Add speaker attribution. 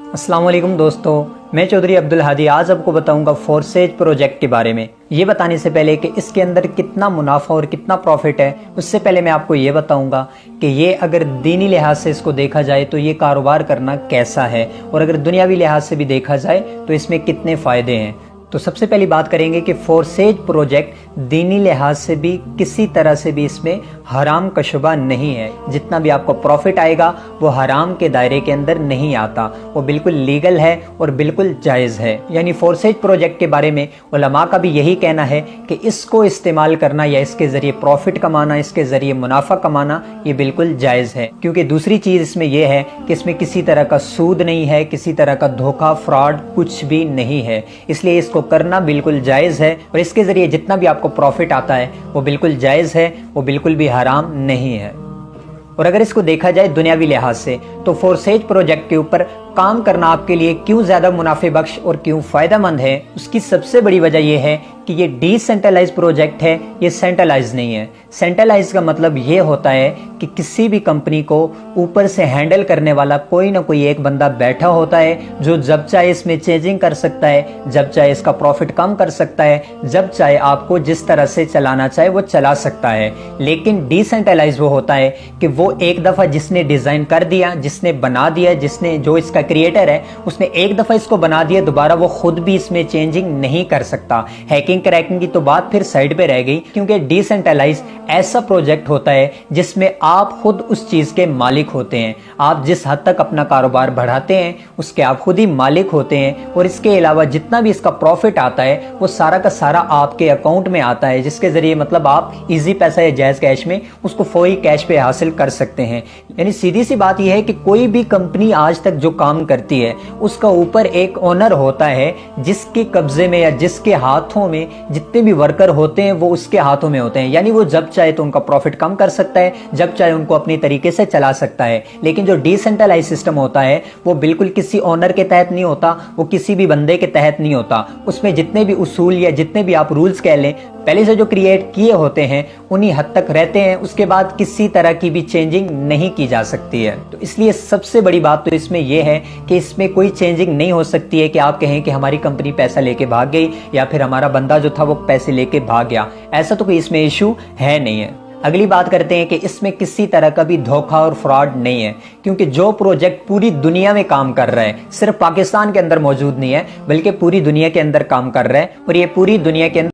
Speaker 1: अस्सलाम वालेकुम दोस्तों, मैं चौधरी अब्दुल हादी आज आपको बताऊंगा फोर्सेज प्रोजेक्ट के बारे में। ये बताने से पहले कि इसके अंदर कितना मुनाफा और कितना प्रॉफिट है, उससे पहले मैं आपको ये बताऊंगा कि ये अगर दीनी लिहाज से इसको देखा जाए तो ये कारोबार करना कैसा है, और अगर दुनियावी लिहाज से भी देखा जाए तो इसमें कितने फ़ायदे हैं। तो सबसे पहली बात करेंगे कि फोर्सेज प्रोजेक्ट दीनी लिहाज से भी किसी तरह से भी इसमें हराम का शुबा नहीं है। जितना भी आपको प्रॉफिट आएगा वो हराम के दायरे के अंदर नहीं आता, वो बिल्कुल लीगल है और बिल्कुल जायज़ है। यानी फोर्सेज प्रोजेक्ट के बारे में उलमा का भी यही कहना है कि इसको इस्तेमाल करना या इसके ज़रिए प्रॉफिट कमाना, इसके ज़रिए मुनाफा कमाना, ये बिल्कुल जायज़ है। क्योंकि दूसरी चीज़ इसमें यह है कि इसमें किसी तरह का सूद नहीं है, किसी तरह का धोखा, फ्रॉड कुछ भी नहीं है, इसलिए इसको करना बिल्कुल जायज़ है। और इसके ज़रिए जितना भी आपको प्रॉफिट आता है वो बिल्कुल जायज़ है, वो बिल्कुल भी हराम नहीं है। और अगर इसको देखा जाए दुनियावी लिहाज से तो फोर्सेज प्रोजेक्ट के ऊपर काम करना आपके लिए क्यों ज़्यादा मुनाफे बख्श और क्यों फ़ायदेमंद है, उसकी सबसे बड़ी वजह यह है कि ये डिसेंट्रलाइज प्रोजेक्ट है, ये सेंट्रलाइज नहीं है। सेंट्रलाइज का मतलब ये होता है कि किसी भी कंपनी को ऊपर से हैंडल करने वाला कोई ना कोई एक बंदा बैठा होता है जो जब चाहे इसमें चेंजिंग कर सकता है, जब चाहे इसका प्रॉफिट कम कर सकता है, जब चाहे आपको जिस तरह से चलाना चाहे वो चला सकता है। लेकिन डिसेंट्रलाइज वो होता है कि वो एक दफ़ा जिसने डिज़ाइन कर दिया, जिसने बना दिया, जिसने जो इसका क्रिएटर है उसने एक दफ़ा इसको बना दिया, दोबारा वो खुद भी इसमें चेंजिंग नहीं कर सकता। हैकिंग क्रैकिंग की तो बात फिर साइड पे रह गई, क्योंकि डिसेंट्रलाइज ऐसा प्रोजेक्ट होता है जिसमें आप खुद उस चीज़ के मालिक होते हैं। आप जिस हद तक अपना कारोबार बढ़ाते हैं उसके आप खुद ही मालिक होते हैं, और इसके अलावा जितना भी इसका प्रॉफिट आता है वो सारा का सारा आपके अकाउंट में आता है, जिसके ज़रिए मतलब आप ईजी पैसा या जायज़ कैश में उसको फौरी कैश पे हासिल कर सकते हैं। यानी सीधी सी बात यह है कि कोई भी कंपनी आज तक जो काम करती है उसका ऊपर एक ओनर होता है जिसके कब्जे में या जिसके हाथों में जितने भी वर्कर होते हैं वो उसके हाथों में होते हैं। यानी वो जब चाहे तो उनका प्रॉफिट कम कर सकता है, जब चाहे उनको अपनी तरीके से चला सकता है। लेकिन जो डिसेंट्रलाइज सिस्टम होता है वो बिल्कुल किसी ओनर के तहत नहीं होता, वो किसी भी बंदे के तहत नहीं होता। उसमें जितने भी उसूल या जितने भी आप रूल्स कह लें पहले से जो क्रिएट किए होते हैं उन्हीं हद तक रहते हैं, उसके बाद किसी तरह की भी चेंजिंग नहीं की जा सकती है। तो इसलिए सबसे बड़ी बात तो इसमें यह है कि इसमें कोई चेंजिंग नहीं हो सकती है कि आप कहें कि हमारी कंपनी पैसा लेके भाग गई या फिर हमारा बंदा जो था वो पैसे लेके भाग गया, ऐसा तो कोई इसमें इशू है नहीं है। अगली बात करते हैं कि इसमें किसी तरह का भी धोखा और फ्रॉड नहीं है, क्योंकि जो प्रोजेक्ट पूरी दुनिया में काम कर रहा है, सिर्फ पाकिस्तान के अंदर मौजूद नहीं है बल्कि पूरी दुनिया के अंदर काम कर रहा है, और ये पूरी दुनिया के अंदर